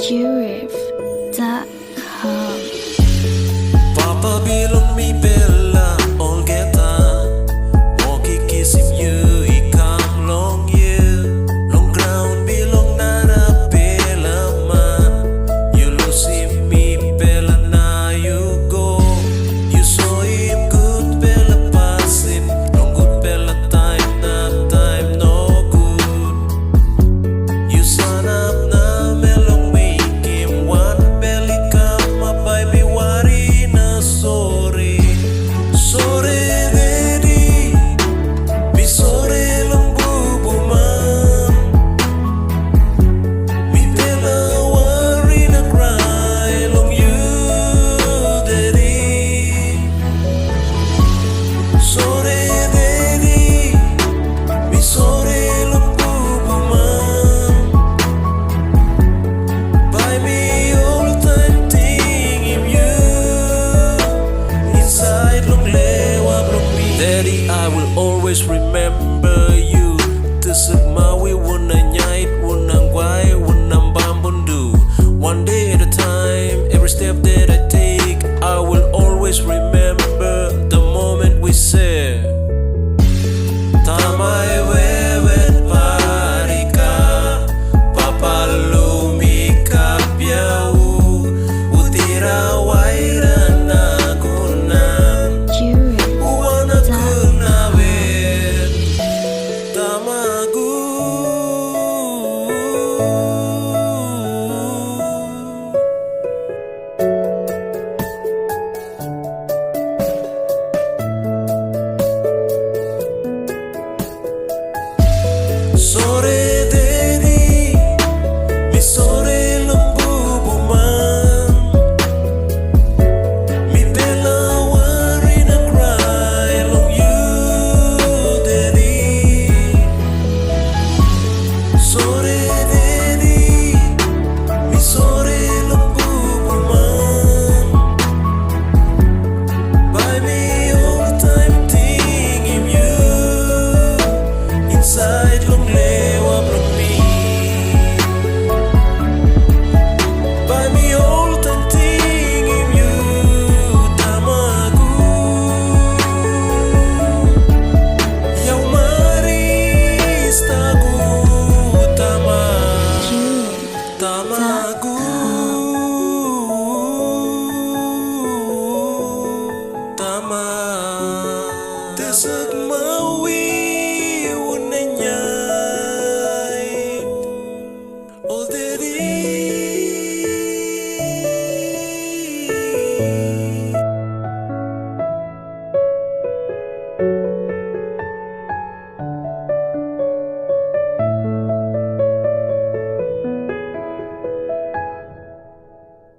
Giraffe.com. Papa bilong Mipela, olgeta, moki kisim you, ikam long you, long graun bilong narapela ma, you lusim Mipela na you go, you soim gutpela pasin, long gutpela time na time nogut, you sanap namel long mekim, wanbel kamap by wari na sore, sore ready, mi sore long bubu man, Mipela wari na krai long you daddy, sore ready, mi sore long bubu man, buy me oltaim tingim you, Insait long lewa blong me. Daddy, I will always remember you. Tsuk Mauvi, Wuna, Niat, Wuna, Gwai, Wuna, Bambudu. One day at a time, every step that I take, I will always remember the moment we said Tamai wewet parika, papa lumika piau, utira waira nagunan, Wuna kunawet, Tamagu. Sore dedi, mi sore lembu buman, Mipela wari na krai long you dedi, sore dedi, mi sore lembu buman, buy me oltaim tingim you, Insait long lewa blong me, buy me oltaim tingim you, Tamagu, yaw maris tagu, Tamagu, Tamai, Tsuk Mauvi.